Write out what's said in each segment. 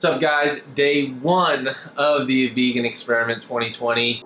What's up, guys? Day 1 of the Vegan Experiment 2020.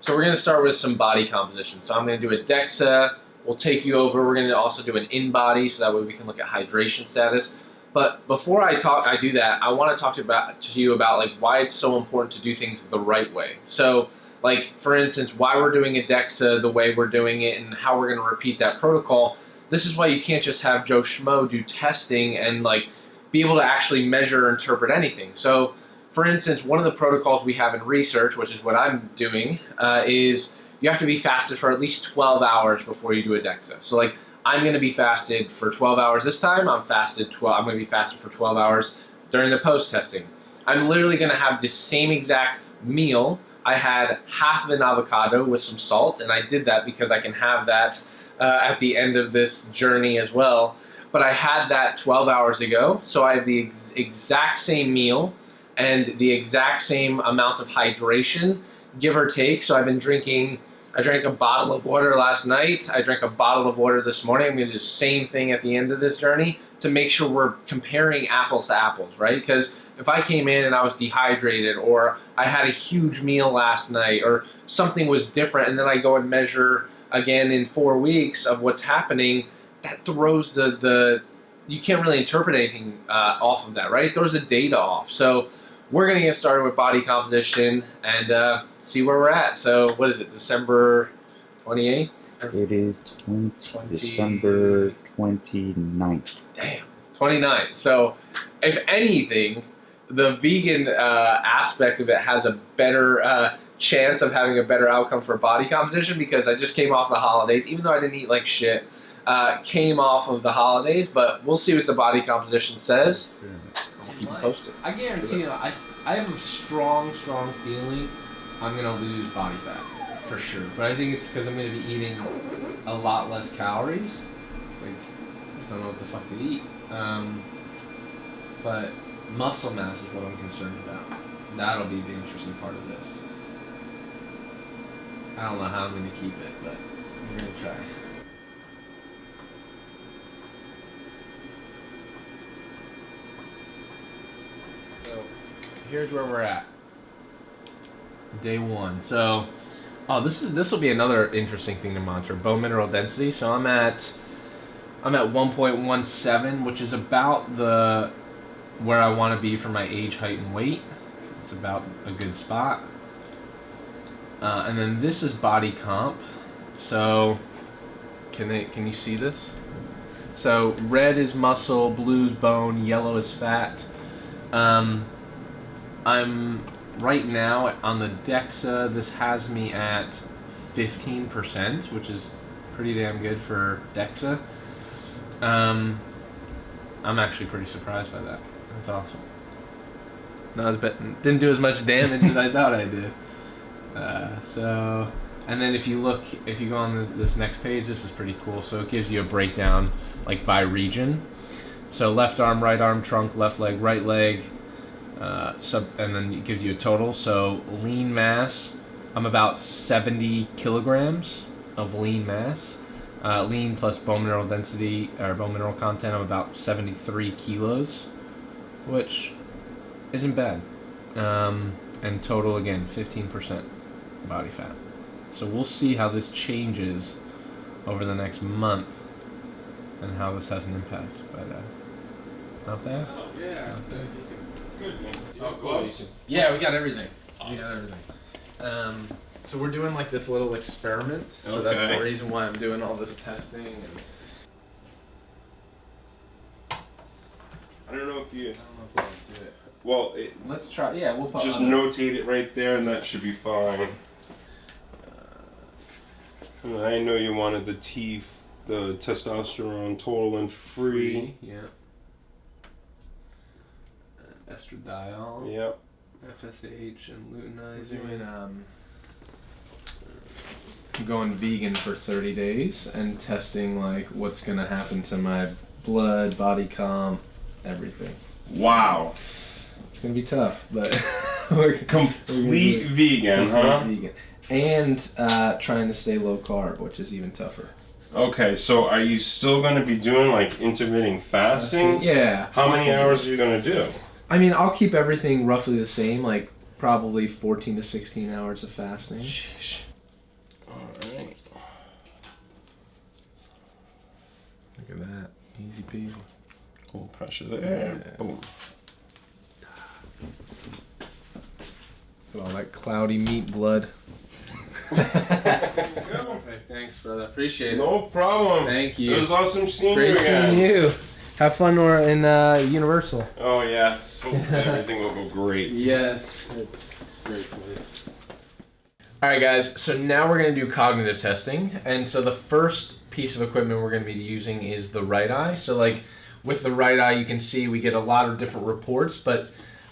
So we're going to start with some body composition. So I'm going to do a DEXA. We'll take you over. We're going to also do an in-body, so that way we can look at hydration status. But before I do that, I want to talk to you about like why it's so important to do things the right way. So, like for instance, why we're doing a DEXA the way we're doing it and how we're going to repeat that protocol. This is why you can't just have Joe Schmo do testing and like be able to actually measure or interpret anything. So, for instance, one of the protocols we have in research, which is what I'm doing, is you have to be fasted for at least 12 hours before you do a DEXA. So like, I'm going to be fasted for 12 hours this time. I'm going to be fasted for 12 hours during the post-testing. I'm literally going to have the same exact meal. I had half of an avocado with some salt, and I did that because I can have that at the end of this journey as well. But I had that 12 hours ago, so I have the exact same meal and the exact same amount of hydration, give or take. So I've been drinking, I drank a bottle of water last night, I drank a bottle of water this morning. I'm going to do the same thing at the end of this journey to make sure we're comparing apples to apples, right? Because if I came in and I was dehydrated, or I had a huge meal last night, or something was different, and then I go and measure again in 4 weeks of what's happening, that throws you can't really interpret anything off of that, right? It throws the data off. So we're going to get started with body composition and see where we're at. So what is it, December 28th? It is December 29th. Damn, 29th. So if anything, the vegan aspect of it has a better chance of having a better outcome for body composition, because I just came off the holidays, even though I didn't eat like shit, came off of the holidays, but we'll see what the body composition says. Keep it posted. I guarantee you, I have a strong feeling I'm going to lose body fat, for sure. But I think it's because I'm going to be eating a lot less calories. It's like, I just don't know what the fuck to eat. But muscle mass is what I'm concerned about. That'll be the interesting part of this. I don't know how I'm going to keep it, but we're going to try. So here's where we're at. Day 1. So, this will be another interesting thing to monitor. Bone mineral density. So I'm at 1.17, which is about where I want to be for my age, height, and weight. It's about a good spot. And then this is body comp. So can you see this? So red is muscle, blue is bone, yellow is fat. I'm right now on the DEXA. This has me at 15%, which is pretty damn good for DEXA. I'm actually pretty surprised by that. That's awesome. Didn't do as much damage as I thought I did. And then if you go on this next page, this is pretty cool. So it gives you a breakdown like by region. So left arm, right arm, trunk, left leg, right leg, and then it gives you a total. So lean mass, I'm about 70 kilograms of lean mass. Lean plus bone mineral density, or bone mineral content, I'm about 73 kilos, which isn't bad. And total, again, 15% body fat. So we'll see how this changes over the next month and how this has an impact. But not bad. Oh, yeah. Not bad. Good. Oh, cool. Yeah, we got everything. Awesome. We got everything. So we're doing like this little experiment. So okay. That's the reason why I'm doing all this testing. And I don't know if I don't know if we can do it. Well, Let's try. Yeah, we'll put just notate it right there, and that should be fine. I know you wanted the testosterone total and free. Yeah. Estradiol. Yep. FSH and luteinizing. Going vegan for 30 days and testing like what's gonna happen to my blood, body comp, everything. Wow. It's gonna be tough, but we're complete vegan, huh? Vegan. and trying to stay low carb, which is even tougher. Okay, so are you still going to be doing like intermittent fasting? Yeah. How many hours are you going to do? I mean, I'll keep everything roughly the same, like probably 14 to 16 hours of fasting. Sheesh. Alright. Look at that. Easy peasy. Cool pressure there. Yeah. Boom. All that cloudy meat blood. Okay, thanks, brother. Appreciate it. No problem. Thank you. It was awesome seeing Great you again. seeing you. Have fun in Universal. Oh, yes. Hopefully everything will go great. Yes, it's great place. All right, guys. So now we're going to do cognitive testing, and so the first piece of equipment we're going to be using is the right eye. So like with the right eye, you can see we get a lot of different reports, but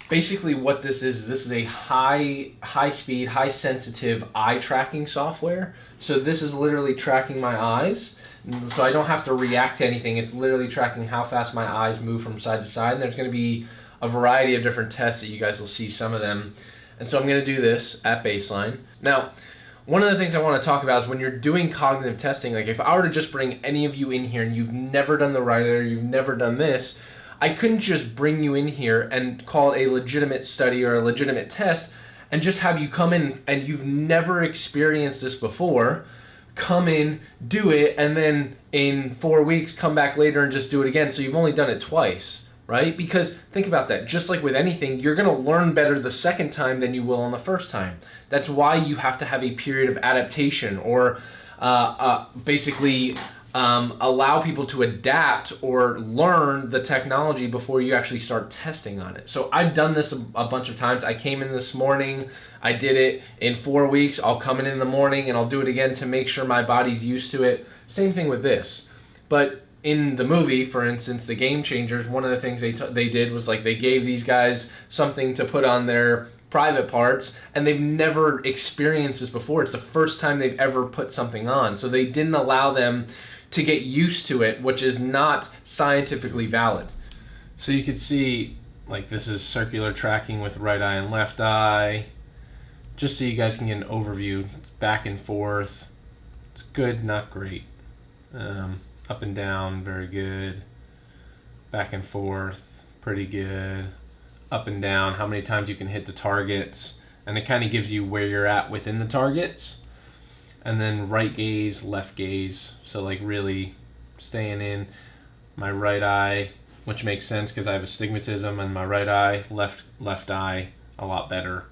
basically what this is a high speed, high sensitive eye tracking software. So this is literally tracking my eyes. So I don't have to react to anything. It's literally tracking how fast my eyes move from side to side. And there's going to be a variety of different tests that you guys will see some of them. And so I'm going to do this at baseline. Now, one of the things I want to talk about is when you're doing cognitive testing, like if I were to just bring any of you in here and you've never done the right eye or you've never done this, I couldn't just bring you in here and call it a legitimate study or a legitimate test and just have you come in and you've never experienced this before, come in, do it, and then in 4 weeks come back later and just do it again. So you've only done it twice, right? Because think about that. Just like with anything, you're going to learn better the second time than you will on the first time. That's why you have to have a period of adaptation or basically allow people to adapt or learn the technology before you actually start testing on it. So I've done this a bunch of times. I came in this morning, I did it in 4 weeks. I'll come in the morning and I'll do it again to make sure my body's used to it. Same thing with this. But in the movie, for instance, The Game Changers, one of the things they did was like they gave these guys something to put on their private parts, and they've never experienced this before. It's the first time they've ever put something on. So they didn't allow them to get used to it, which is not scientifically valid. So you could see, like, this is circular tracking with right eye and left eye, just so you guys can get an overview. It's back and forth. It's good, not great. Up and down, very good. Back and forth, pretty good. Up and down, how many times you can hit the targets, and it kind of gives you where you're at within the targets. And then right gaze, left gaze, so like really staying in my right eye, which makes sense because I have astigmatism, and my right eye, left eye a lot better,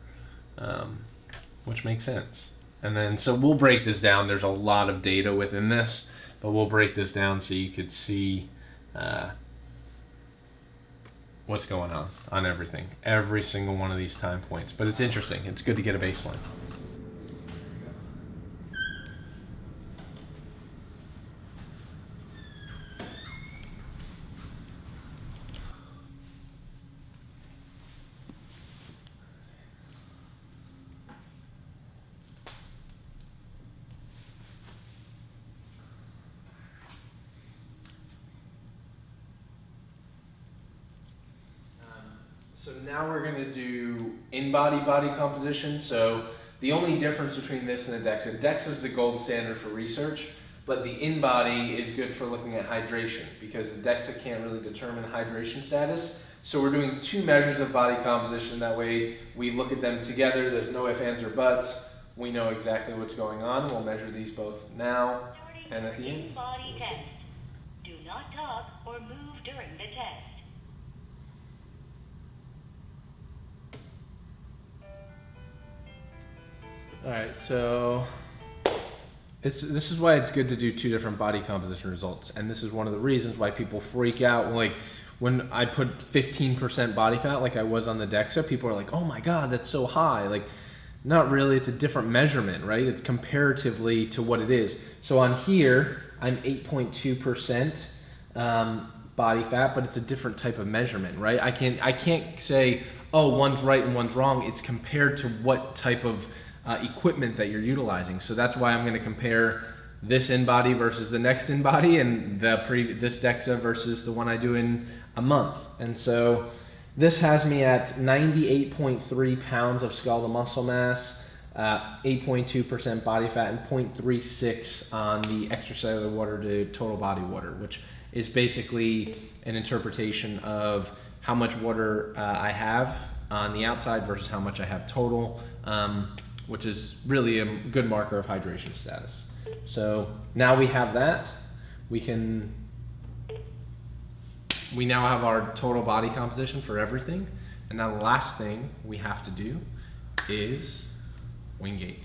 which makes sense. And then so we'll break this down. There's a lot of data within this, but we'll break this down so you could see what's going on everything, every single one of these time points. But it's interesting. It's good to get a baseline. So now we're going to do in-body body composition. So the only difference between this and the DEXA, DEXA is the gold standard for research, but the in-body is good for looking at hydration because the DEXA can't really determine hydration status. So we're doing two measures of body composition. That way we look at them together. There's no ifs, ands, or buts. We know exactly what's going on. We'll measure these both now and at the end. In-body test. Do not talk or move during the test. All right, so this is why it's good to do two different body composition results, and this is one of the reasons why people freak out. Like when I put 15% body fat, like I was on the DEXA, people are like, "Oh my God, that's so high!" Like, not really. It's a different measurement, right? It's comparatively to what it is. So on here, I'm 8.2% body fat, but it's a different type of measurement, right? I can't say, "Oh, one's right and one's wrong." It's compared to what type of equipment that you're utilizing. So that's why I'm going to compare this in-body versus the next in-body, and this DEXA versus the one I do in a month. And so this has me at 98.3 pounds of skeletal muscle mass, 8.2% body fat, and 0.36 on the extracellular water to total body water, which is basically an interpretation of how much water I have on the outside versus how much I have total, which is really a good marker of hydration status. So now we have that, we now have our total body composition for everything. And now the last thing we have to do is Wingate.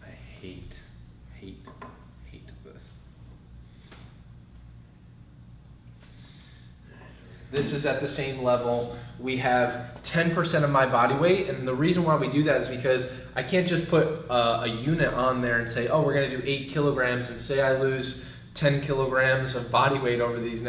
I hate this. This is at the same level. We have 10% of my body weight, and the reason why we do that is because I can't just put a unit on there and say, oh, we're gonna do 8 kilograms, and say I lose 10 kilograms of body weight over this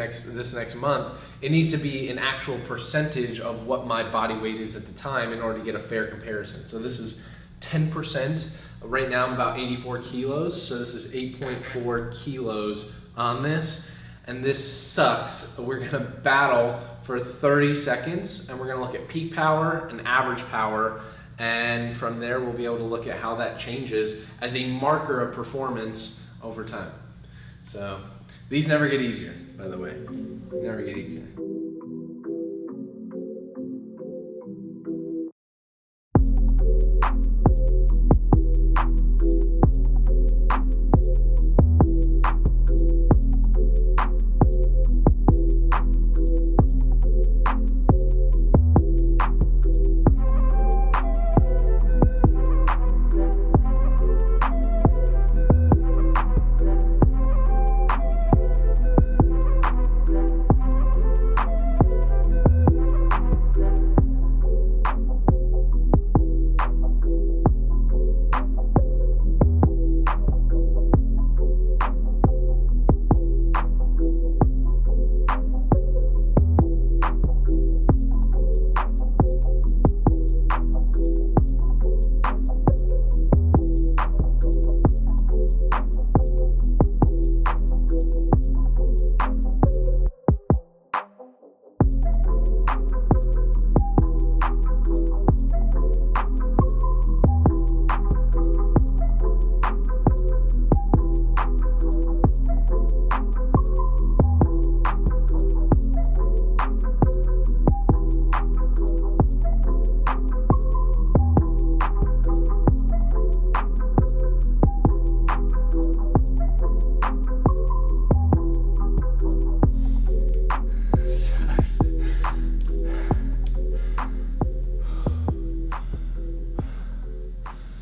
next month. It needs to be an actual percentage of what my body weight is at the time in order to get a fair comparison. So this is 10%. Right now I'm about 84 kilos, so this is 8.4 kilos on this, and this sucks. We're gonna battle for 30 seconds, and we're gonna look at peak power and average power, and from there we'll be able to look at how that changes as a marker of performance over time. So these never get easier, by the way. Never get easier.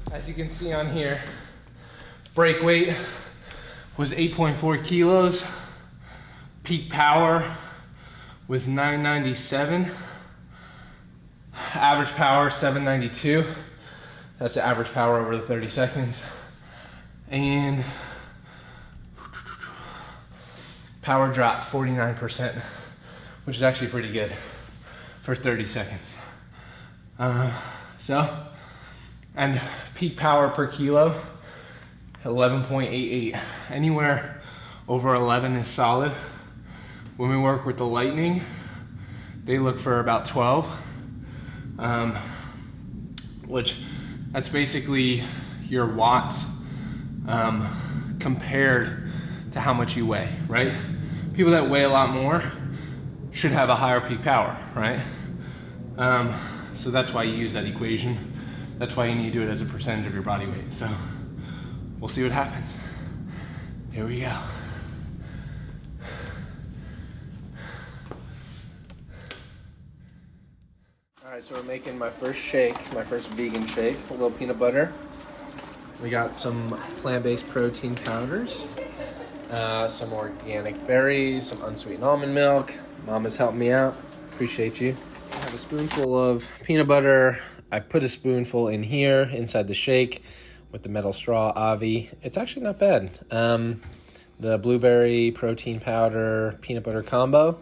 As you can see on here, break weight was 8.4 kilos. Peak power was 997. Average power 792. That's the average power over the 30 seconds. And power dropped 49%, which is actually pretty good for 30 seconds. And peak power per kilo, 11.88. Anywhere over 11 is solid. When we work with the Lightning, they look for about 12, which that's basically your watts compared to how much you weigh, right? People that weigh a lot more should have a higher peak power, right? So that's why you use that equation. That's why you need to do it as a percentage of your body weight. So we'll see what happens. Here we go. All right, so we're making my first shake, my first vegan shake, a little peanut butter. We got some plant-based protein powders, some organic berries, some unsweetened almond milk. Mama's helping me out. Appreciate you. I have a spoonful of peanut butter. I put a spoonful in here inside the shake with the metal straw, Avi. It's actually not bad. The blueberry protein powder peanut butter combo,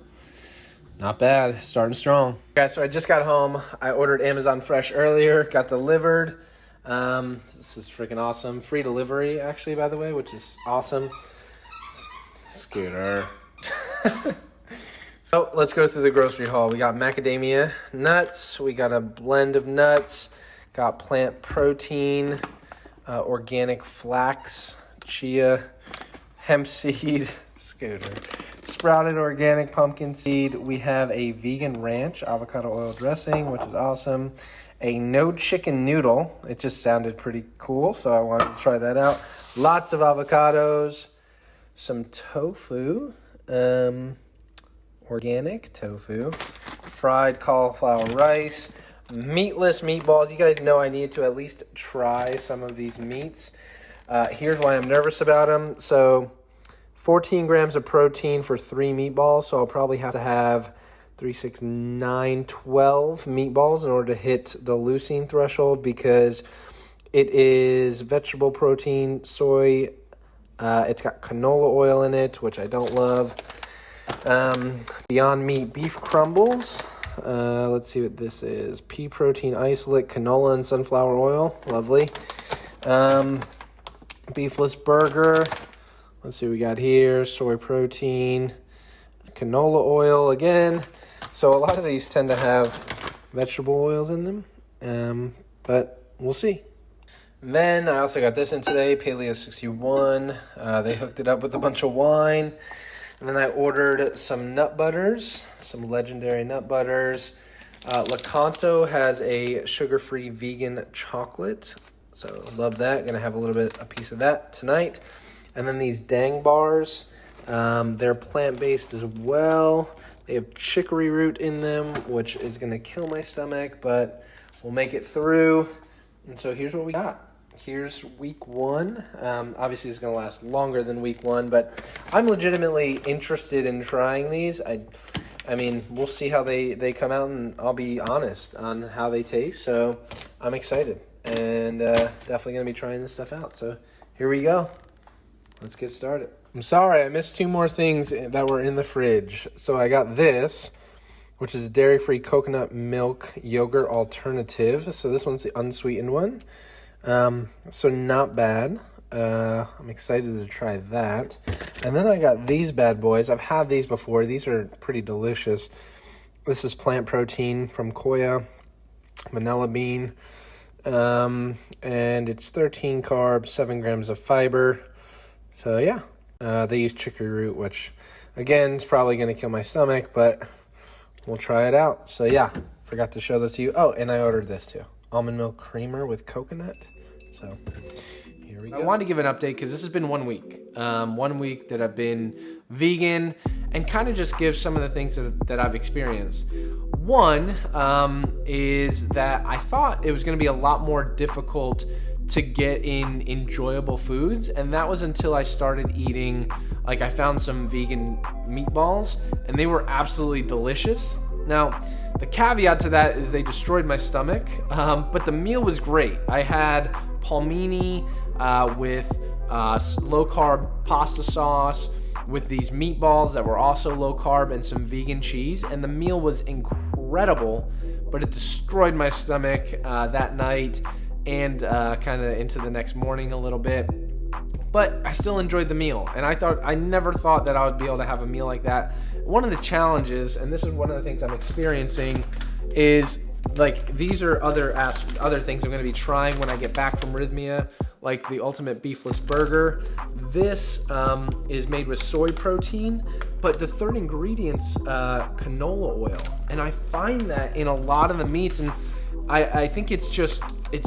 not bad. Starting strong. Guys, so I just got home. I ordered Amazon Fresh earlier, got delivered. This is freaking awesome. Free delivery, actually, by the way, which is awesome. Scooter. So let's go through the grocery haul. We got macadamia nuts. We got a blend of nuts. Got plant protein, organic flax, chia, hemp seed, scooter, sprouted organic pumpkin seed. We have a vegan ranch avocado oil dressing, which is awesome. A no chicken noodle. It just sounded pretty cool, so I wanted to try that out. Lots of avocados, some tofu, organic tofu, fried cauliflower rice, meatless meatballs. You guys know I need to at least try some of these meats. Here's why I'm nervous about them. So 14 grams of protein for 3 meatballs, so I'll probably have to have 3, 6, 9, 12 meatballs in order to hit the leucine threshold, because it is vegetable protein, soy, it's got canola oil in it, which I don't love. Beyond Meat beef crumbles. Let's see what this is. Pea protein isolate, canola and sunflower oil. Lovely. Beefless burger. Let's see what we got here. Soy protein, canola oil again. So a lot of these tend to have vegetable oils in them, but we'll see. Then I also got this in today, Paleo 61. They hooked it up with a bunch of wine. And then I ordered some nut butters, some legendary nut butters. Lakanto has a sugar-free vegan chocolate. So love that. Gonna have a piece of that tonight. And then these Dang Bars. They're plant-based as well. They have chicory root in them, which is gonna kill my stomach, but we'll make it through. And so here's what we got. Here's week 1. Obviously, it's going to last longer than week 1, but I'm legitimately interested in trying these. I mean, we'll see how they come out, and I'll be honest on how they taste. So I'm excited, and definitely going to be trying this stuff out. So here we go. Let's get started. I'm sorry, I missed 2 more things that were in the fridge. So I got this, which is a dairy-free coconut milk yogurt alternative. So this one's the unsweetened one. So not bad. I'm excited to try that. And then I got these bad boys. I've had these before. These are pretty delicious. This is plant protein from Koya, vanilla bean. And it's 13 carbs, 7 grams of fiber. So yeah, they use chicory root, which again is probably going to kill my stomach, but we'll try it out. So yeah, forgot to show this to you. Oh, and I ordered this too. Almond milk creamer with coconut. So here we go. I wanted to give an update because this has been 1 week. 1 week that I've been vegan, and kind of just give some of the things that I've experienced. One is that I thought it was going to be a lot more difficult to get in enjoyable foods, and that was until I started eating, like I found some vegan meatballs, and they were absolutely delicious. Now, the caveat to that is they destroyed my stomach, but the meal was great. I had palmini with low-carb pasta sauce, with these meatballs that were also low-carb, and some vegan cheese, and the meal was incredible, but it destroyed my stomach that night and kind of into the next morning a little bit. But I still enjoyed the meal, and I never thought that I would be able to have a meal like that. One of the challenges, and this is one of the things I'm experiencing, is like these are other things I'm going to be trying when I get back from Rhythmia, like the ultimate beefless burger. This is made with soy protein, but the third ingredient's canola oil, and I find that in a lot of the meats, and I think it's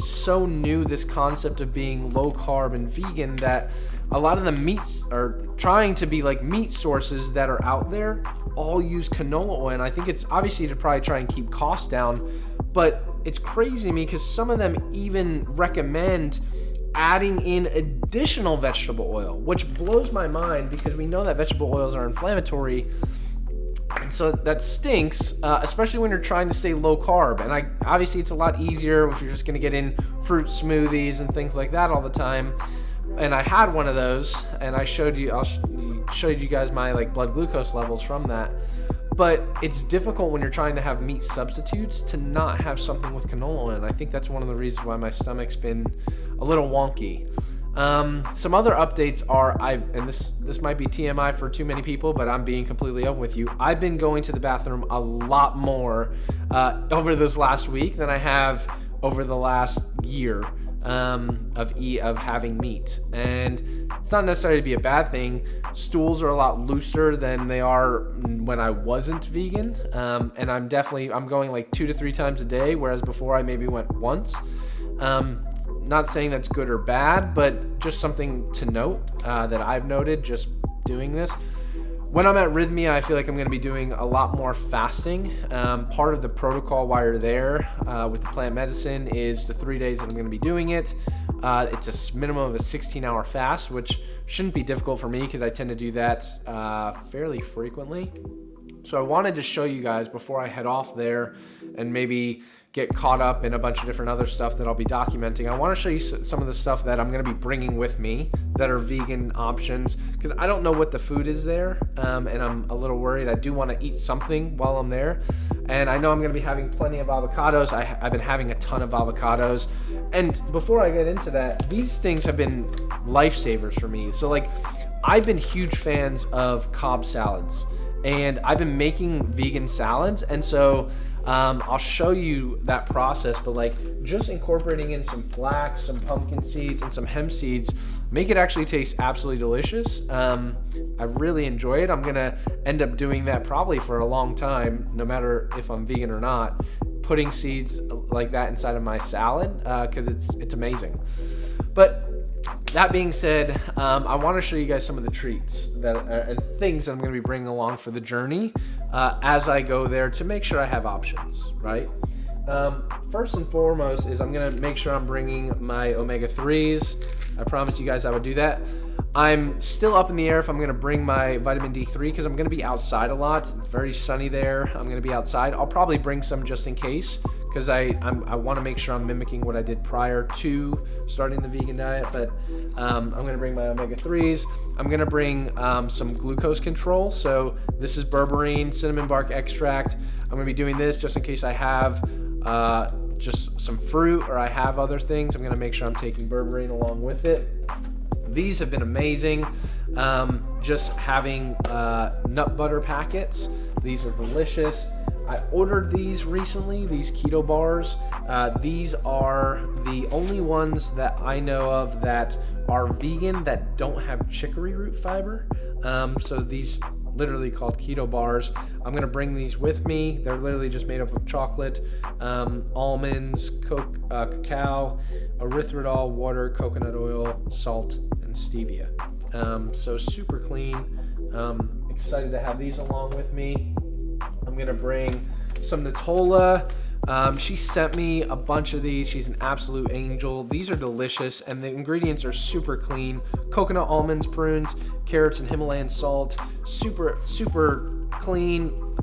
so new, this concept of being low carb and vegan, that a lot of the meats are trying to be like meat sources that are out there all use canola oil, and I think it's obviously to probably try and keep costs down, but it's crazy to me because some of them even recommend adding in additional vegetable oil, which blows my mind because we know that vegetable oils are inflammatory. And so that stinks, especially when you're trying to stay low carb. And obviously it's a lot easier if you're just gonna get in fruit smoothies and things like that all the time. And I had one of those, and I'll show you guys my like blood glucose levels from that. But it's difficult when you're trying to have meat substitutes to not have something with canola oil, and I think that's one of the reasons why my stomach's been a little wonky. Some other updates are, and this might be TMI for too many people, but I'm being completely open with you. I've been going to the bathroom a lot more over this last week than I have over the last year of having meat, and it's not necessarily to be a bad thing. Stools are a lot looser than they are when I wasn't vegan, and I'm going like 2 to 3 times a day, whereas before I maybe went once. Not saying that's good or bad, but just something to note that I've noted just doing this. When I'm at Rhythmia, I feel like I'm going to be doing a lot more fasting. Part of the protocol while you're there with the plant medicine is the 3 days that I'm going to be doing it. It's a minimum of a 16-hour fast, which shouldn't be difficult for me because I tend to do that fairly frequently. So I wanted to show you guys before I head off there and maybe get caught up in a bunch of different other stuff that I'll be documenting. I want to show you some of the stuff that I'm going to be bringing with me that are vegan options, because I don't know what the food is there, and I'm a little worried. I do want to eat something while I'm there, and I know I'm going to be having plenty of avocados. I've been having a ton of avocados, and before I get into that, these things have been lifesavers for me. So like, I've been huge fans of Cobb salads, and I've been making vegan salads, and so I'll show you that process, but like just incorporating in some flax, some pumpkin seeds, and some hemp seeds make it actually taste absolutely delicious. I really enjoy it. I'm gonna end up doing that probably for a long time, no matter if I'm vegan or not, putting seeds like that inside of my salad, because it's amazing. But that being said, I want to show you guys some of the treats and things that I'm going to be bringing along for the journey as I go there to make sure I have options, right? First and foremost is I'm going to make sure I'm bringing my omega-3s. I promised you guys I would do that. I'm still up in the air if I'm going to bring my vitamin D3 because I'm going to be outside a lot. It's very sunny there. I'm going to be outside. I'll probably bring some just in case, because I want to make sure I'm mimicking what I did prior to starting the vegan diet. But I'm going to bring my omega-3s. I'm going to bring some glucose control. So this is berberine, cinnamon bark extract. I'm going to be doing this just in case I have just some fruit or I have other things. I'm going to make sure I'm taking berberine along with it. These have been amazing. Just having nut butter packets. These are delicious. I ordered these recently, these Keto Bars. These are the only ones that I know of that are vegan that don't have chicory root fiber. So these literally called Keto Bars. I'm gonna bring these with me. They're literally just made up of chocolate, almonds, cacao, erythritol, water, coconut oil, salt, and stevia. So super clean. Excited to have these along with me. I'm gonna bring some Nutella. She sent me a bunch of these. She's an absolute angel. These are delicious, and the ingredients are super clean. Coconut, almonds, prunes, carrots, and Himalayan salt. Super clean,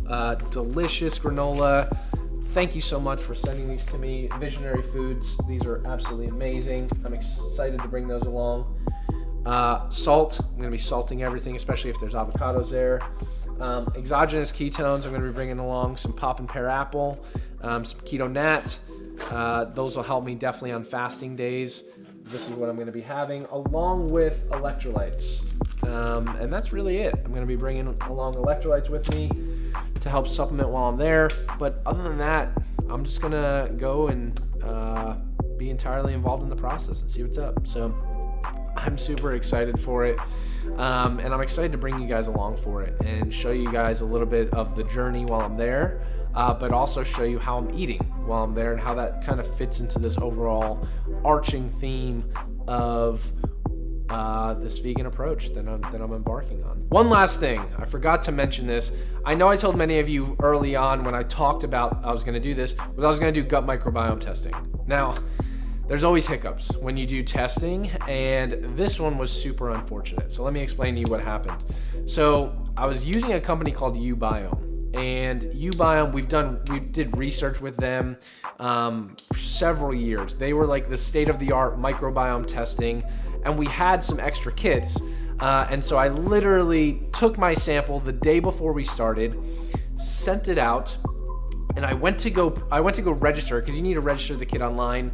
delicious granola. Thank you so much for sending these to me. Visionary Foods. These are absolutely amazing. I'm excited to bring those along. Salt. I'm gonna be salting everything, especially if there's avocados there. Exogenous ketones, I'm going to be bringing along some pop and pear apple, some keto nat. Those will help me definitely on fasting days. This is what I'm going to be having, along with electrolytes. And that's really it. I'm going to be bringing along electrolytes with me to help supplement while I'm there. But other than that, I'm just going to go and be entirely involved in the process and see what's up. So I'm super excited for it. And I'm excited to bring you guys along for it and show you guys a little bit of the journey while I'm there, but also show you how I'm eating while I'm there and how that kind of fits into this overall arching theme of this vegan approach that I'm embarking on. One last thing, I forgot to mention this. I know I told many of you early on when I talked about I was going to do this, was I was going to do gut microbiome testing. Now, there's always hiccups when you do testing, and this one was super unfortunate. So let me explain to you what happened. So I was using a company called Ubiome, and Ubiome, we did research with them for several years. They were like the state-of-the-art microbiome testing, and we had some extra kits. And so I literally took my sample the day before we started, sent it out, and I went to go register, because you need to register the kit online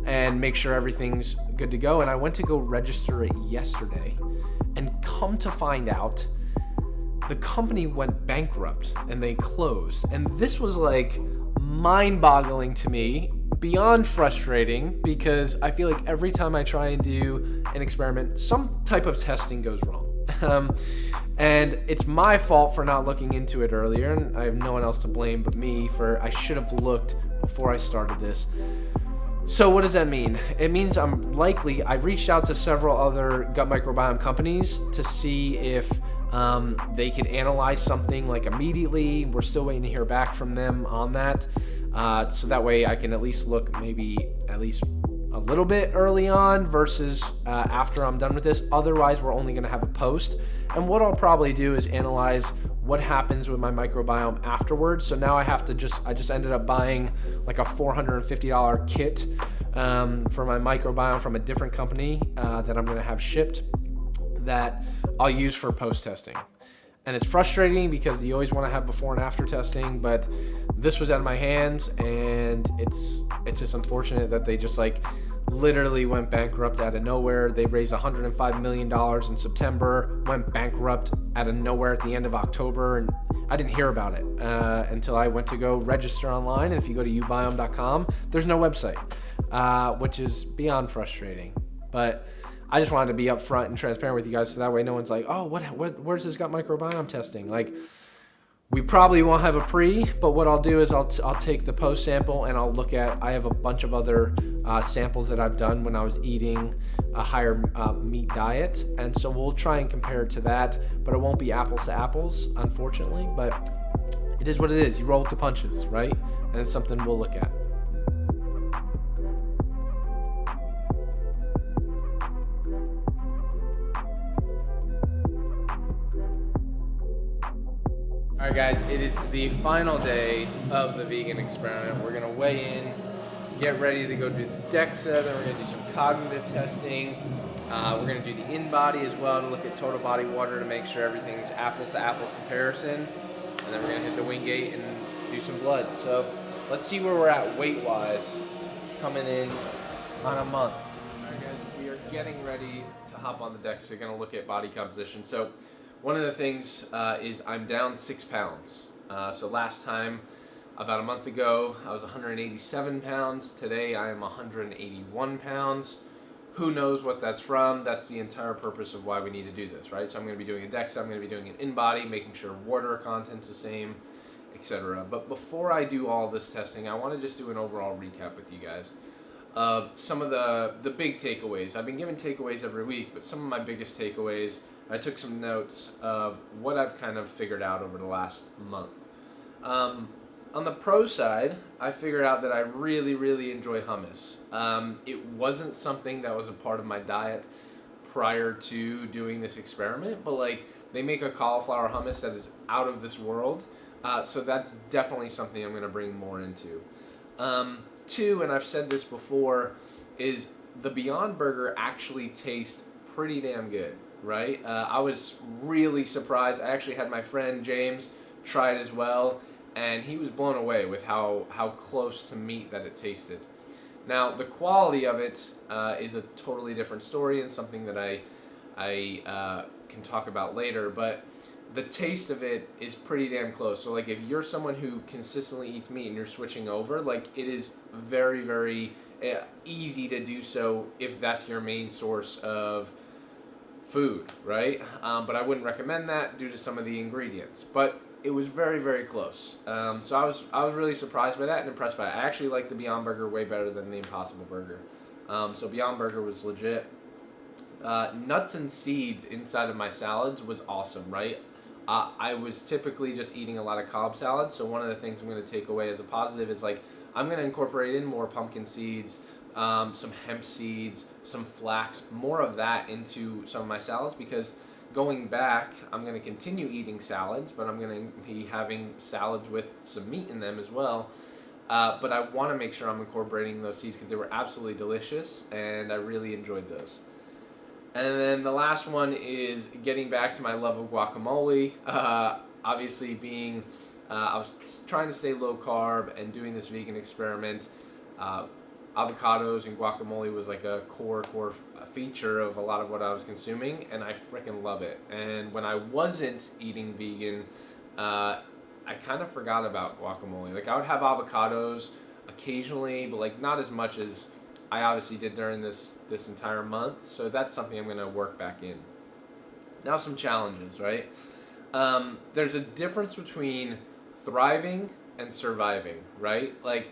and make sure everything's good to go. And I went to go register it yesterday, and come to find out, the company went bankrupt and they closed. And this was like mind-boggling to me, beyond frustrating because I feel like every time I try and do an experiment, some type of testing goes wrong. And it's my fault for not looking into it earlier, and I have no one else to blame but me for I should have looked before I started this. So what does that mean? It means I reached out to several other gut microbiome companies to see if they could analyze something like immediately. We're still waiting to hear back from them on that. So that way I can at least look maybe at least a little bit early on versus after I'm done with this. Otherwise, we're only going to have a post. And what I'll probably do is analyze what happens with my microbiome afterwards. So now I just ended up buying like a $450 kit for my microbiome from a different company that I'm going to have shipped that I'll use for post testing. And it's frustrating because you always want to have before and after testing, but this was out of my hands, and it's just unfortunate that they just like literally went bankrupt out of nowhere. They raised $105 million in September, went bankrupt out of nowhere at the end of October, and I didn't hear about it until I went to go register online. And if you go to ubiome.com, there's no website, which is beyond frustrating. But I just wanted to be upfront and transparent with you guys, so that way no one's like, oh, where's this gut microbiome testing? Like, we probably won't have a pre, but what I'll do is I'll take the post sample and I'll look at, I have a bunch of other samples that I've done when I was eating a higher meat diet, and so we'll try and compare it to that, but it won't be apples to apples, unfortunately, but it is what it is. You roll with the punches, right? And it's something we'll look at. Alright guys, it is the final day of the vegan experiment. We're gonna weigh in, get ready to go do the DEXA, then we're gonna do some cognitive testing. We're gonna do the in-body as well to look at total body water to make sure everything's apples to apples comparison. And then we're gonna hit the Wingate and do some blood. So let's see where we're at weight-wise coming in on a month. Alright guys, we are getting ready to hop on the DEXA, gonna look at body composition. So one of the things is I'm down 6 pounds. So last time, about a month ago, I was 187 pounds. Today I am 181 pounds. Who knows what that's from? That's the entire purpose of why we need to do this, right? So I'm going to be doing a DEXA, I'm going to be doing an in-body, making sure water content's the same, etc. But before I do all this testing, I want to just do an overall recap with you guys of some of the big takeaways. I've been giving takeaways every week, but some of my biggest takeaways, I took some notes of what I've kind of figured out over the last month. On the pro side, I figured out that I really, really enjoy hummus. It wasn't something that was a part of my diet prior to doing this experiment, but like they make a cauliflower hummus that is out of this world. So that's definitely something I'm going to bring more into. Two, and I've said this before, is the Beyond Burger actually tastes pretty damn good, right? I was really surprised. I actually had my friend James try it as well, and he was blown away with how close to meat that it tasted. Now, the quality of it is a totally different story and something that I can talk about later, but the taste of it is pretty damn close. So like if you're someone who consistently eats meat and you're switching over, like it is very, very easy to do so if that's your main source of food, right? But I wouldn't recommend that due to some of the ingredients. But it was very, very close. So I was really surprised by that and impressed by it. I actually like the Beyond Burger way better than the Impossible Burger. So Beyond Burger was legit. Nuts and seeds inside of my salads was awesome, right? I was typically just eating a lot of Cobb salads, so one of the things I'm going to take away as a positive is like I'm going to incorporate in more pumpkin seeds, some hemp seeds, some flax, more of that into some of my salads, because going back, I'm going to continue eating salads, but I'm going to be having salads with some meat in them as well. But I want to make sure I'm incorporating those seeds because they were absolutely delicious, and I really enjoyed those. And then the last one is getting back to my love of guacamole. Obviously being, I was trying to stay low carb and doing this vegan experiment. Avocados and guacamole was like a core feature of a lot of what I was consuming, and I freaking love it. And when I wasn't eating vegan, I kind of forgot about guacamole. Like I would have avocados occasionally, but like not as much as I obviously did during this entire month. So that's something I'm going to work back in. Now some challenges, right? There's a difference between thriving and surviving, right? Like,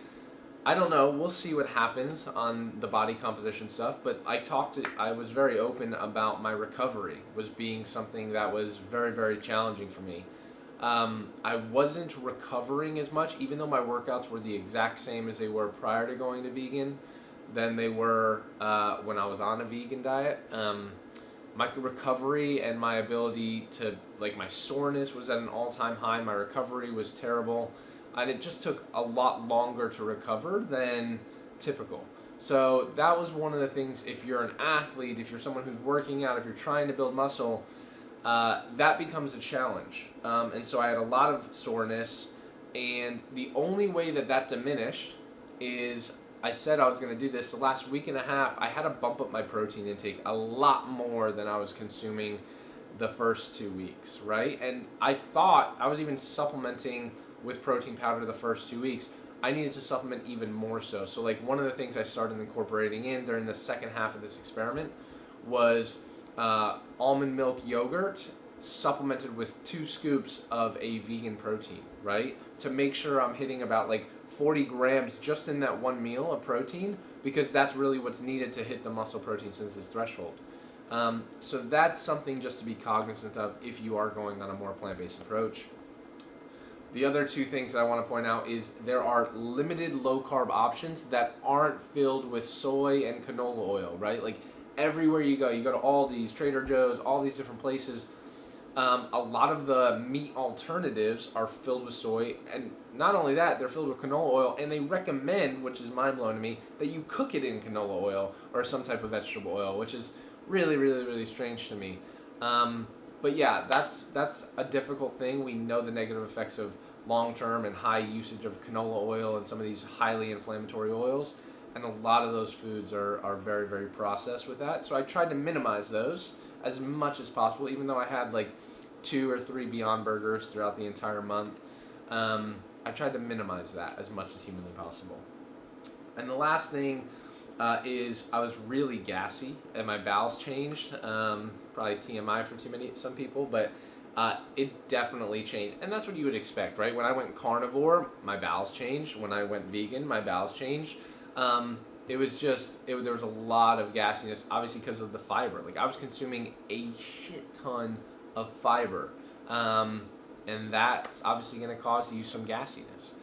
I don't know. We'll see what happens on the body composition stuff. But I was very open about my recovery was being something that was very, very challenging for me. I wasn't recovering as much, even though my workouts were the exact same as they were prior to going to vegan, than they were when I was on a vegan diet. My recovery and my ability to, like, my soreness was at an all-time high. My recovery was terrible. And it just took a lot longer to recover than typical. So that was one of the things, if you're an athlete, if you're someone who's working out, if you're trying to build muscle, that becomes a challenge. And so I had a lot of soreness, and the only way that diminished is I said I was going to do this. The last week and a half, I had to bump up my protein intake a lot more than I was consuming the first 2 weeks, right? And I thought I was even supplementing with protein powder the first 2 weeks. I needed to supplement even more so. So like one of the things I started incorporating in during the second half of this experiment was almond milk yogurt supplemented with 2 scoops of a vegan protein, right? To make sure I'm hitting about like 40 grams just in that one meal of protein, because that's really what's needed to hit the muscle protein synthesis threshold. So that's something just to be cognizant of if you are going on a more plant-based approach. The other 2 things that I want to point out is there are limited low-carb options that aren't filled with soy and canola oil, right? Like everywhere you go to Aldi's, Trader Joe's, all these different places, a lot of the meat alternatives are filled with soy, and not only that, they're filled with canola oil, and they recommend, which is mind-blowing to me, that you cook it in canola oil or some type of vegetable oil, which is really, really, really strange to me. But yeah, that's a difficult thing. We know the negative effects of long-term and high usage of canola oil and some of these highly inflammatory oils, and a lot of those foods are very, very processed with that. So I tried to minimize those as much as possible, even though I had like 2 or 3 Beyond Burgers throughout the entire month. I tried to minimize that as much as humanly possible. And the last thing is I was really gassy and my bowels changed. Probably TMI for some people, but it definitely changed. And that's what you would expect, right? When I went carnivore, my bowels changed. When I went vegan, my bowels changed. There was a lot of gassiness, obviously because of the fiber. Like I was consuming a shit ton of fiber, and that's obviously going to cause you some gassiness.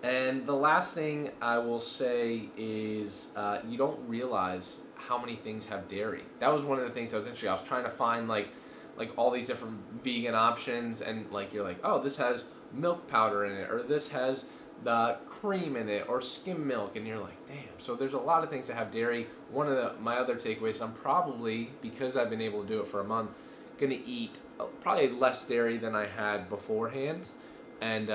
And the last thing I will say is you don't realize how many things have dairy. That was one of the things that was interesting. I was trying to find like all these different vegan options, and like you're like, oh, this has milk powder in it, or this has the cream in it, or skim milk, and you're like, damn. So there's a lot of things that have dairy. One of my other takeaways, I'm probably, because I've been able to do it for a month, going to eat probably less dairy than I had beforehand, and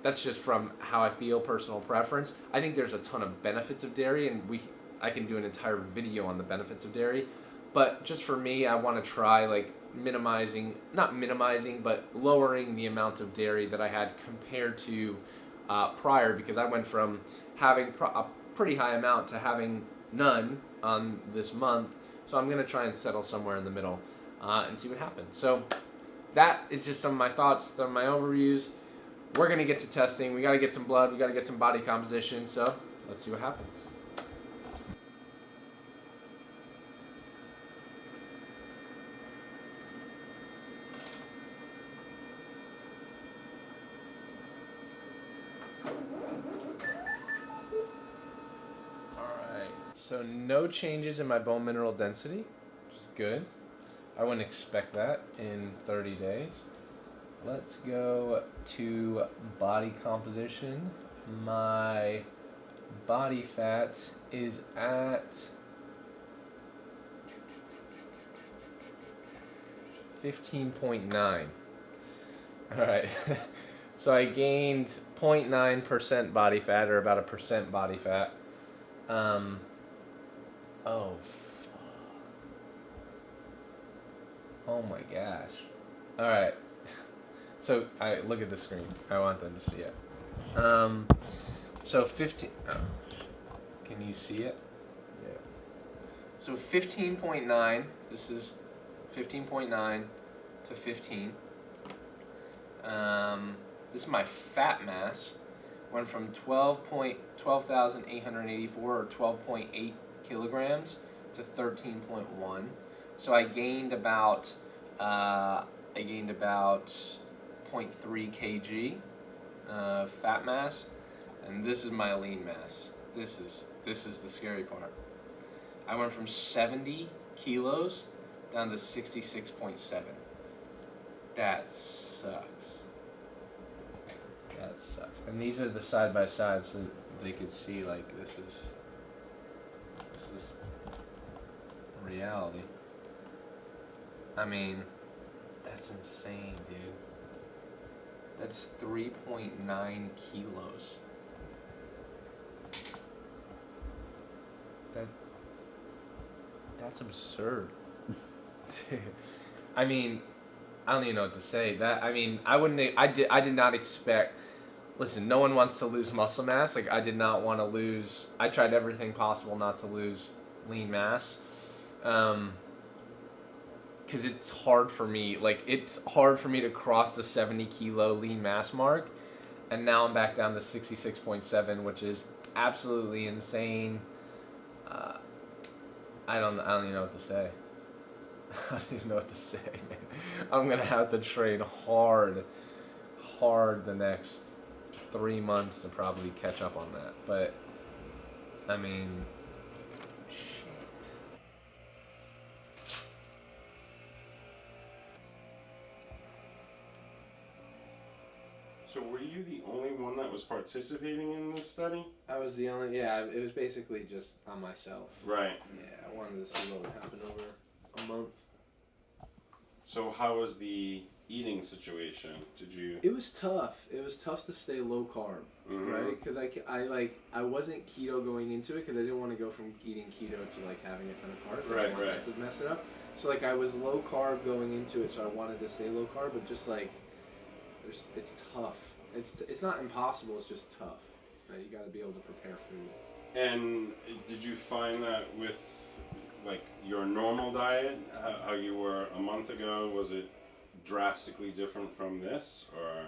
that's just from how I feel, personal preference. I think there's a ton of benefits of dairy, and I can do an entire video on the benefits of dairy, but just for me, I want to try like not minimizing, but lowering the amount of dairy that I had compared to prior, because I went from having a pretty high amount to having none on this month. So I'm going to try and settle somewhere in the middle and see what happens. So that is just some of my thoughts, some of my overviews. We're going to get to testing. We got to get some blood. We got to get some body composition. So let's see what happens. So no changes in my bone mineral density, which is good. I wouldn't expect that in 30 days. Let's go to body composition. My body fat is at 15.9. All right. So I gained 0.9% body fat, or about 1% body fat. Oh my gosh. All right. So I look at the screen. I want them to see it. So 15. Oh, can you see it? Yeah. So 15.9. This is 15.9 to 15. This is my fat mass. Went from 12,884 or 12.8 kilograms to 13.1. So I gained about 0.3 kg fat mass, and this is my lean mass. This is the scary part. I went from 70 kilos down to 66.7. That sucks. That sucks. And these are the side by side, so they could see like this is reality. I mean, that's insane, dude. That's 3.9 kilos. That's absurd. Dude. I mean, I don't even know what to say. I did not expect. Listen, no one wants to lose muscle mass. Like, I did not want to lose. I tried everything possible not to lose lean mass. Because it's hard for me. Like, it's hard for me to cross the 70 kilo lean mass mark. And now I'm back down to 66.7, which is absolutely insane. I don't even know what to say. I don't even know what to say, man. I'm going to have to train hard the next 3 months to probably catch up on that. But, I mean, shit. So were you the only one that was participating in this study? I was the only, yeah, it was basically just on myself. Right. Yeah, I wanted to see what would happen over a month. So how was the eating situation? Did you? It was tough. It was tough to stay low carb, right? Because I wasn't keto going into it because I didn't want to go from eating keto to like having a ton of carbs. Right, I didn't want that to mess it up. So like I was low carb going into it, so I wanted to stay low carb, but just like it's tough. It's not impossible. It's just tough. Right? You got to be able to prepare food. And did you find that with like your normal diet, how you were a month ago, was it drastically different from this, or?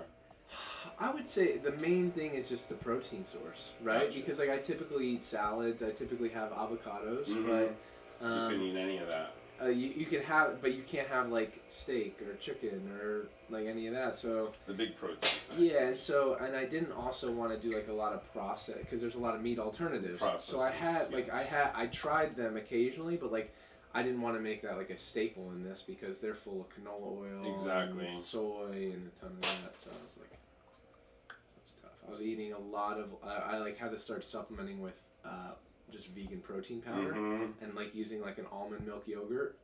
I would say the main thing is just the protein source, right? Gotcha. Because like I typically eat salads, I typically have avocados, Mm-hmm. right? You couldn't eat any of that. You can have, but you can't have like steak or chicken or like any of that. So The big protein thing. yeah, and I didn't also want to do like a lot of process because there's a lot of meat alternatives. Processed So I had meats, like I tried them occasionally, but like I didn't want to make that like a staple in this because they're full of canola oil, Exactly. and soy, and a ton of that. So I was like, it was tough. I was eating a lot of. I like had to start supplementing with just vegan protein powder and like using like an almond milk yogurt.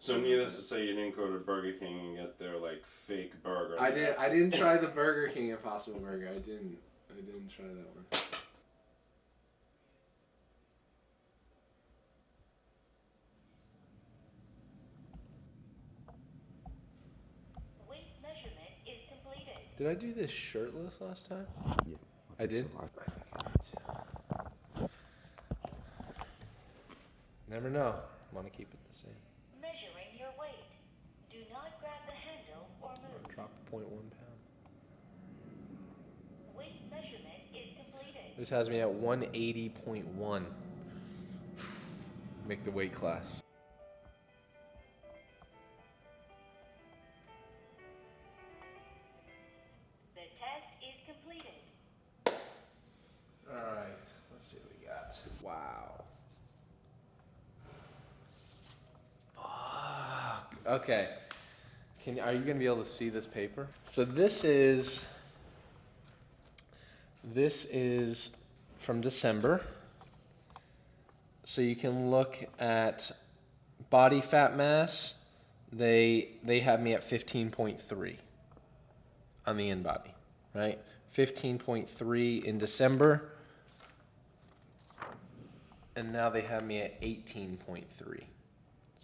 So needless to say, you didn't go to Burger King and get their like fake burger. I didn't try the Burger King Impossible Burger. I didn't try that one. Weight measurement is completed. Did I do this shirtless last time? Yeah. I did? Never know. I want to keep it the same. Measuring your weight. Do not grab the handle or move. Drop 0.1 pound. Weight measurement is completed. This has me at 180.1. Make the weight class. The test is completed. Alright, let's see what we got. Wow. Fuck. Okay. Are you gonna be able to see this paper? So this is from December. So you can look at body fat mass. They have me at 15.3 on the in-body, right? 15.3 in December. And now they have me at 18.3.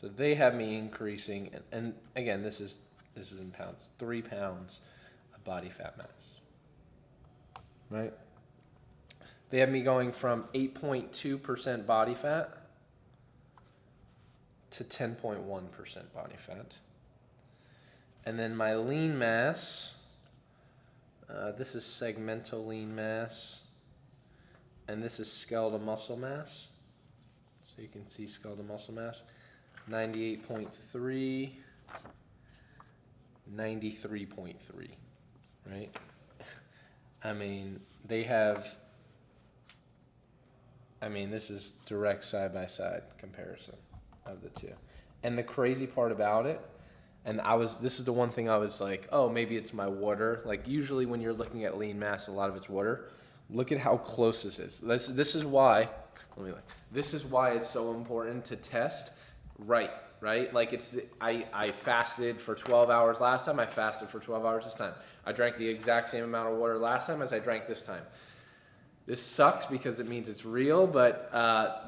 So they have me increasing, and again, this is in pounds, 3 pounds of body fat mass, right? They have me going from 8.2% body fat to 10.1% body fat. And then my lean mass, this is segmental lean mass, and this is skeletal muscle mass. So you can see skeletal muscle mass, 98.3, 93.3, right? I mean, they have, this is direct side-by-side comparison of the two. And the crazy part about it, and this is the one thing I was like, oh, maybe it's my water. Like usually when you're looking at lean mass, a lot of it's water. Look at how close this is. This is why it's so important to test right? Like I fasted for 12 hours last time. I fasted for 12 hours this time. I drank the exact same amount of water last time as I drank this time. This sucks because it means it's real, but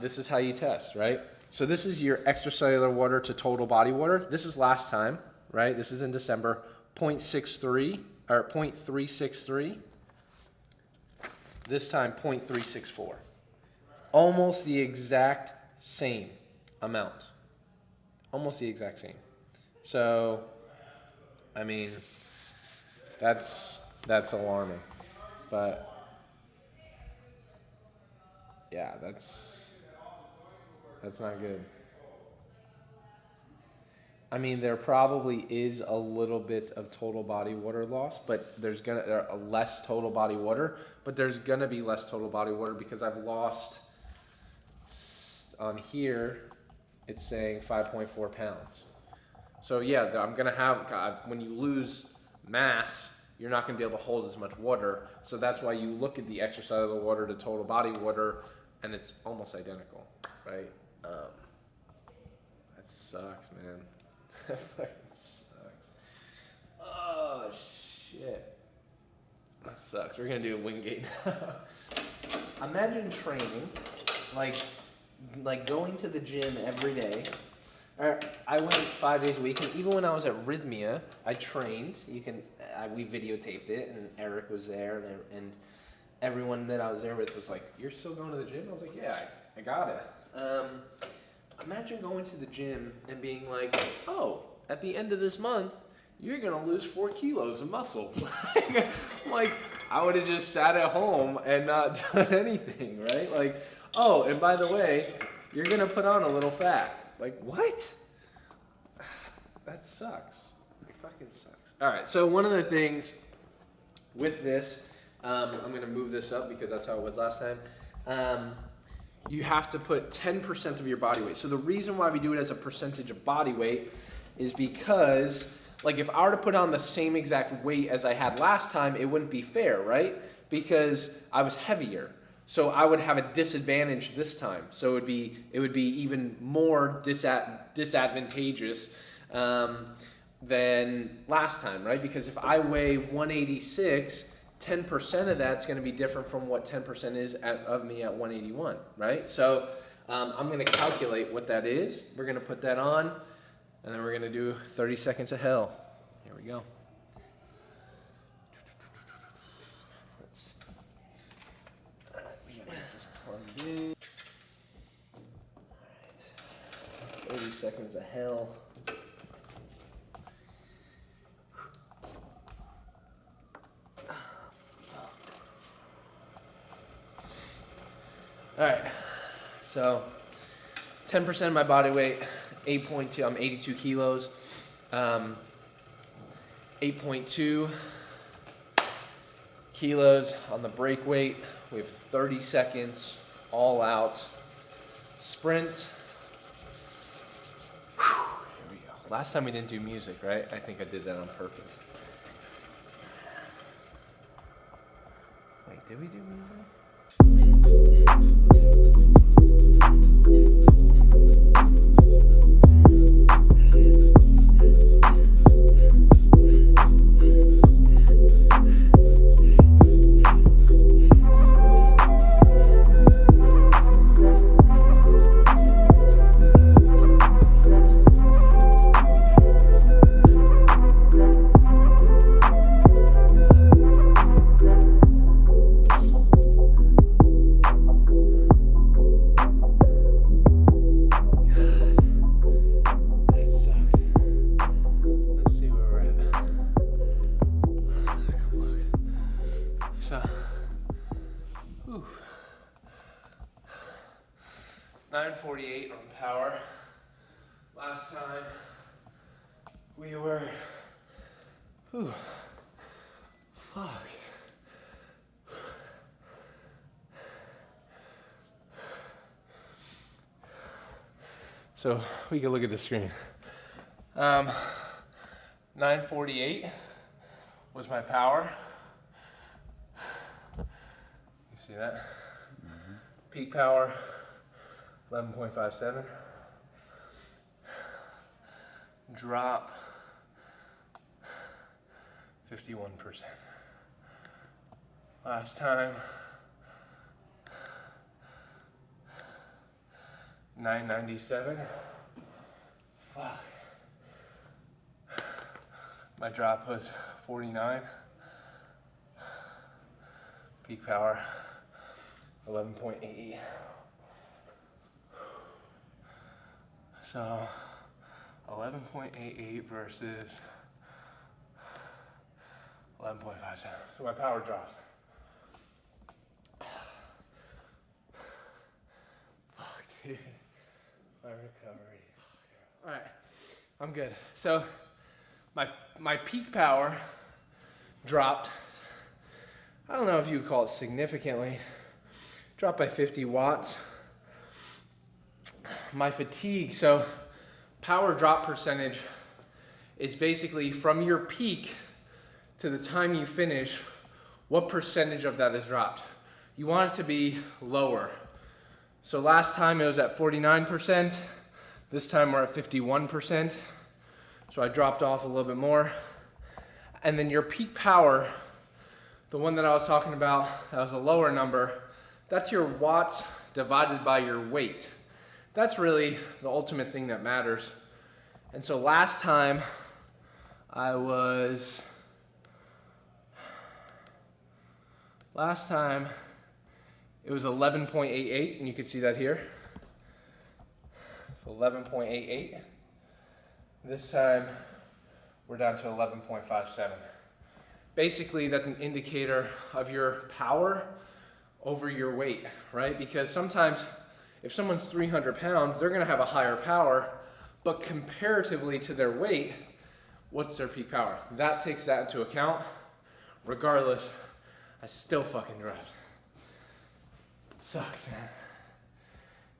this is how you test, right? So this is your extracellular water to total body water. This is last time, right? This is in December, 0.63 or 0.363. This time, 0.364. Almost the exact same amount. Almost the exact same. So, I mean, that's alarming. But, yeah, that's not good. I mean, there probably is a little bit of total body water loss, but there's less total body water, but there's gonna be less total body water because I've lost, on here, it's saying 5.4 pounds. So yeah, I'm gonna have, when you lose mass, you're not gonna be able to hold as much water. So that's why you look at the extracellular water to total body water, and it's almost identical, right? That sucks, man. That fucking sucks. Oh, shit. That sucks. We're going to do a Wingate. Imagine training, like going to the gym every day. I went 5 days a week, and even when I was at Rhythmia, I trained. We videotaped it, and Eric was there, and everyone that I was there with was like, "You're still going to the gym?" I was like, "Yeah, I got it." Imagine going to the gym and being like, "Oh, at the end of this month, you're gonna lose 4 kilos of muscle." Like, I would have just sat at home and not done anything, right? Like, oh, and by the way, you're gonna put on a little fat. Like, what? That sucks. It fucking sucks. All right, so one of the things with this, I'm gonna move this up because that's how it was last time. You have to put 10% of your body weight. So the reason why we do it as a percentage of body weight is because, like, if I were to put on the same exact weight as I had last time, it wouldn't be fair, right? Because I was heavier. So I would have a disadvantage this time. So it would be even more disadvantageous than last time, right? Because if I weigh 186, 10% of that's going to be different from what 10% is of me at 181, right? So I'm going to calculate what that is. We're going to put that on, and then we're going to do 30 seconds of hell. Here we go. Just plug in. All right. 30 seconds of hell. All right, so 10% of my body weight, 8.2, I'm 82 kilos, 8.2 kilos on the break weight. We have 30 seconds, all out, sprint. Whew, here we go. Last time we didn't do music, right? I think I did that on purpose. Wait, did we do music? So, whew. 948 on power. Last time we were, whew, fuck. So we can look at the screen. 948 was my power. You see that? Mm-hmm. Peak power, 11.57. Drop, 51%. Last time, 997. Fuck. My drop was 49. Peak power, 11.88. So 11.88 versus 11.57. So my power drops. Fuck, dude. My recovery. All right, I'm good. So my peak power dropped. I don't know if you would call it significantly. Dropped by 50 watts. My fatigue, so power drop percentage is basically from your peak to the time you finish, what percentage of that is dropped. You want it to be lower. So last time it was at 49%. This time we're at 51%. So I dropped off a little bit more. And then your peak power, the one that I was talking about, that was a lower number, that's your watts divided by your weight. That's really the ultimate thing that matters. And so last time it was 11.88, and you can see that here. So 11.88. This time we're down to 11.57. Basically, that's an indicator of your power over your weight, right? Because sometimes if someone's 300 pounds, they're gonna have a higher power, but comparatively to their weight, what's their peak power? That takes that into account. Regardless, I still fucking dropped. Sucks, man.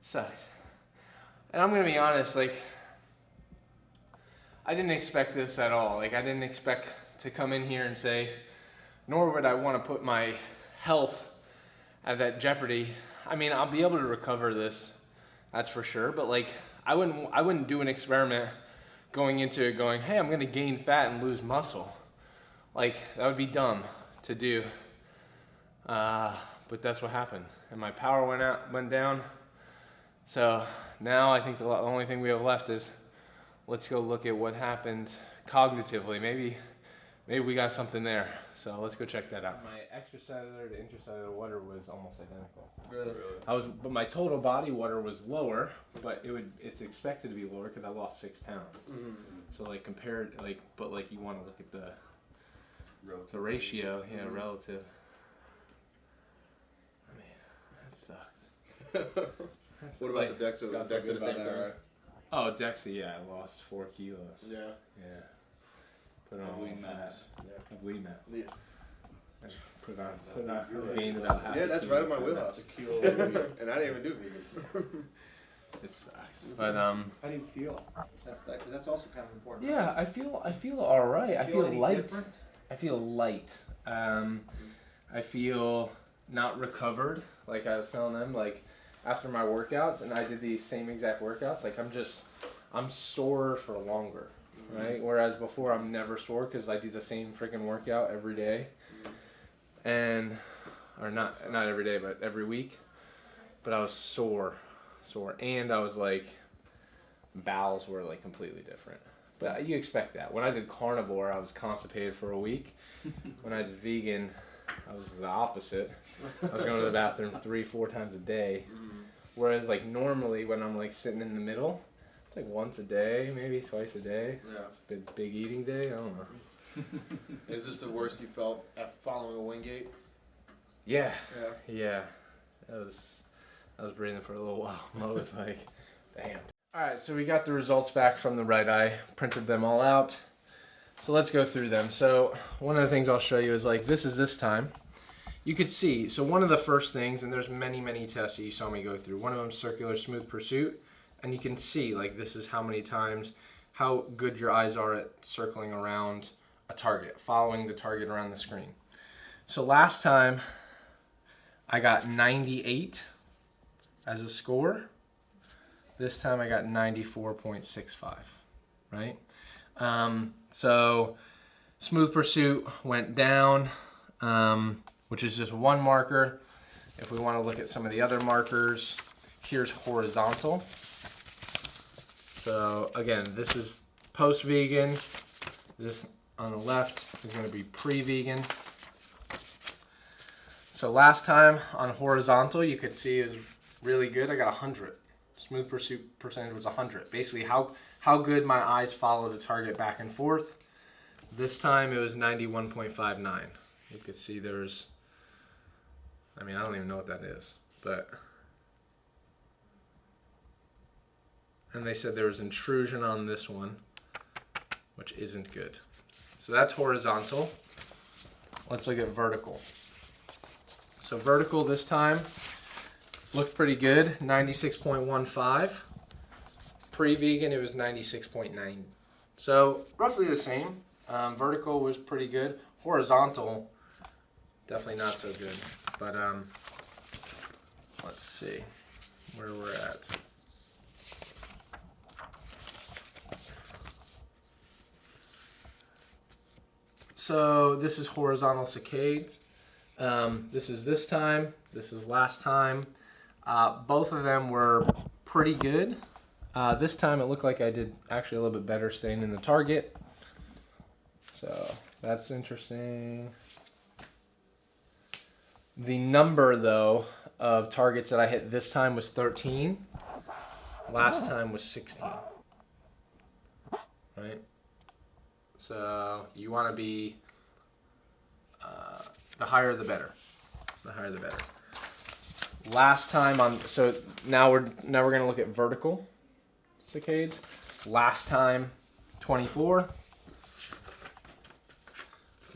Sucks. And I'm gonna be honest, like, I didn't expect this at all. Like, I didn't expect to come in here and say, nor would I want to put my health at that jeopardy. I mean, I'll be able to recover this, that's for sure. But like, I wouldn't do an experiment going into it going, hey, I'm gonna gain fat and lose muscle. Like, that would be dumb to do. But that's what happened. And my power went down. So now I think the only thing we have left is, let's go look at what happened cognitively. Maybe we got something there. So let's go check that out. My extracellular to intracellular water was almost identical. Really? But my total body water was lower, but it's expected to be lower because I lost 6 pounds. Mm-hmm. So like compared, like, but like you want to look at the ratio, yeah, relative. I mean, that sucks. What about the DEXA? Was the DEXA the same time? Right? Oh, DEXA, yeah, I lost 4 kilos. Yeah. Yeah. Put on lean mass. Yeah. Lean mass. Yeah. Put on, gained about half. Yeah, that's right in my wheelhouse. And I didn't even do vegan. It sucks. But How do you feel? That's also kind of important. yeah, I feel all right. I feel any light. Different? I feel light. I feel not recovered. Like I was telling them, like after my workouts, and I did these same exact workouts. Like I'm sore for longer, right? Whereas before I'm never sore because I do the same freaking workout every day, and or not every day, but every week. But I was sore, and I was like, bowels were like completely different. But you expect that. When I did carnivore, I was constipated for a week. When I did vegan, I was the opposite. I was going to the bathroom 3-4 times a day. Whereas like normally when I'm like sitting in the middle, it's like once a day, maybe twice a day. Yeah. Big eating day, I don't know. Is this the worst you felt after following a Wingate? Yeah. Yeah. Yeah. I was breathing for a little while. I was like, damn. All right, so we got the results back from the right eye, printed them all out. So let's go through them. So one of the things I'll show you is like, this is this time. You could see, so one of the first things, and there's many, many tests that you saw me go through. One of them, circular smooth pursuit. And you can see, like, this is how many times, how good your eyes are at circling around a target, following the target around the screen. So last time, I got 98 as a score. This time I got 94.65, right? So smooth pursuit went down, which is just one marker. If we want to look at some of the other markers, here's horizontal. So again, this is post-vegan. This on the left is going to be pre-vegan. So last time on horizontal, you could see is really good. I got 100. Smooth pursuit percentage was 100. Basically, how good my eyes follow the target back and forth. This time it was 91.59. You could see there's, I mean, I don't even know what that is, but, and they said there was intrusion on this one, which isn't good. So that's horizontal. Let's look at vertical. So vertical this time looked pretty good, 96.15. Pre-vegan, it was 96.9. So roughly the same. Vertical was pretty good. Horizontal, definitely not so good. But let's see where we're at. So this is horizontal saccades. This is this time. This is last time. Both of them were pretty good. This time it looked like I did actually a little bit better staying in the target. So that's interesting. The number, though, of targets that I hit this time was 13. Last time was 16. Right? So you want to be, the higher the better. The higher the better. Last time on, so now we're going to look at vertical saccades. Last time 24.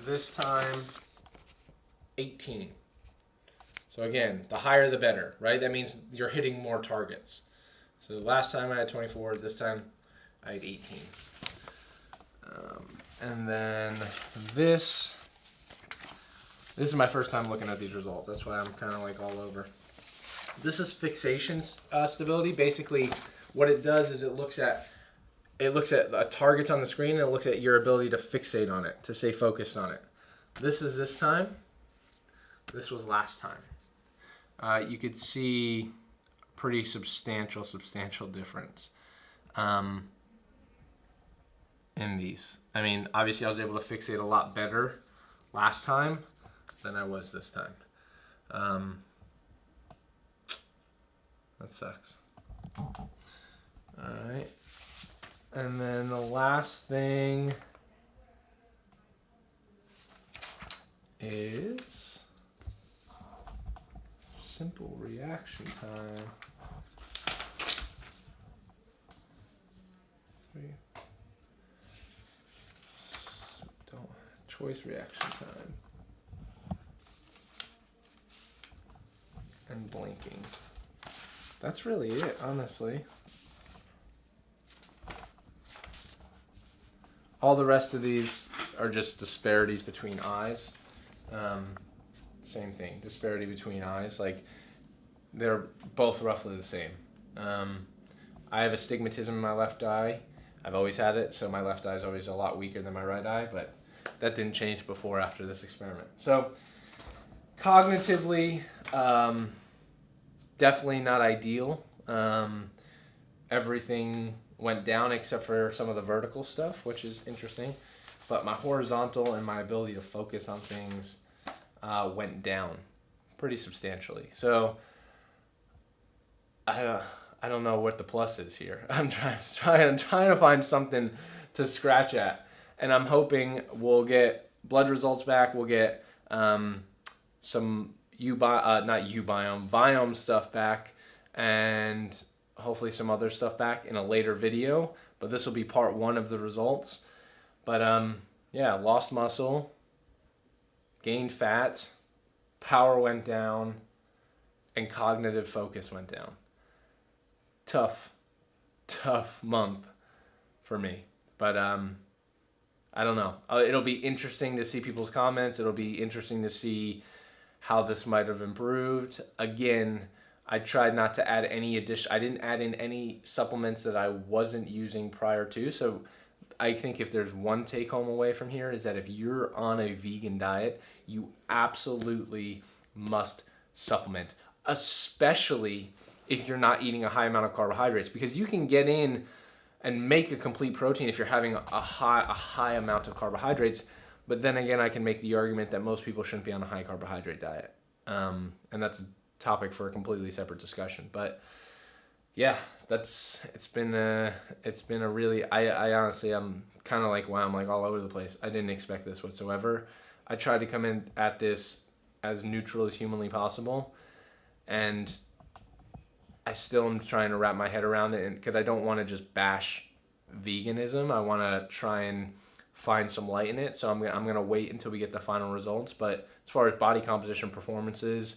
This time 18. So again, the higher the better, right? That means you're hitting more targets. So last time I had 24, this time I had 18. And then this is my first time looking at these results. That's why I'm kind of like all over. This is fixation stability. Basically, what it does is it looks at targets on the screen and it looks at your ability to fixate on it, to stay focused on it. This is this time. This was last time. You could see pretty substantial difference in these. I mean, obviously I was able to fixate a lot better last time than I was this time. That sucks. Alright. And then the last thing is simple reaction time. Choice reaction time. And blinking. That's really it, honestly. All the rest of these are just disparities between eyes. Same thing, disparity between eyes. Like, they're both roughly the same. I have astigmatism in my left eye. I've always had it, so my left eye is always a lot weaker than my right eye, but that didn't change before or after this experiment. So, cognitively, definitely not ideal. Everything went down except for some of the vertical stuff, which is interesting. But my horizontal and my ability to focus on things went down pretty substantially. So I don't know what the plus is here. I'm trying to find something to scratch at, and I'm hoping we'll get blood results back. We'll get some Viome stuff back, and hopefully some other stuff back in a later video. But this will be part 1 of the results. But yeah, lost muscle, gained fat, power went down, and cognitive focus went down. Tough month for me. But I don't know. It'll be interesting to see people's comments. It'll be interesting to see how this might have improved. Again, I tried not to add any I didn't add in any supplements that I wasn't using prior to. So I think if there's one take home away from here is that if you're on a vegan diet, you absolutely must supplement, especially if you're not eating a high amount of carbohydrates, because you can get in and make a complete protein if you're having a high amount of carbohydrates. But then again, I can make the argument that most people shouldn't be on a high carbohydrate diet. And that's a topic for a completely separate discussion. But yeah, it's been a really, I honestly, I'm kind of like, wow, I'm like all over the place. I didn't expect this whatsoever. I tried to come in at this as neutral as humanly possible. And I still am trying to wrap my head around it, because I don't want to just bash veganism. I want to try and find some light in it. So I'm gonna wait until we get the final results. But as far as body composition performances,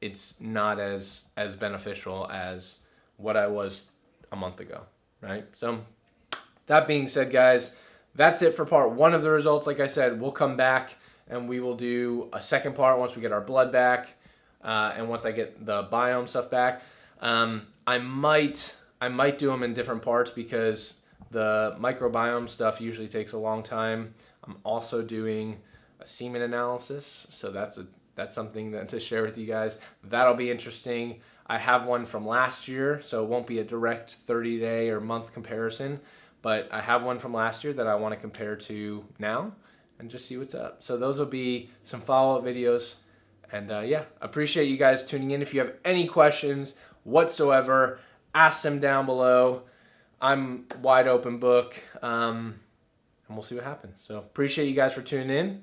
it's not as beneficial as what I was a month ago, right? So that being said, guys, that's it for part 1 of the results. Like I said, we'll come back and we will do a second part once we get our blood back, and once I get the biome stuff back. I might do them in different parts, because the microbiome stuff usually takes a long time. I'm also doing a semen analysis, so that's something to share with you guys. That'll be interesting. I have one from last year, so it won't be a direct 30-day or month comparison, but I have one from last year that I want to compare to now and just see what's up. So those will be some follow-up videos. And yeah, appreciate you guys tuning in. If you have any questions whatsoever, ask them down below. I'm wide open book, and we'll see what happens. So appreciate you guys for tuning in,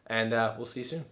and we'll see you soon.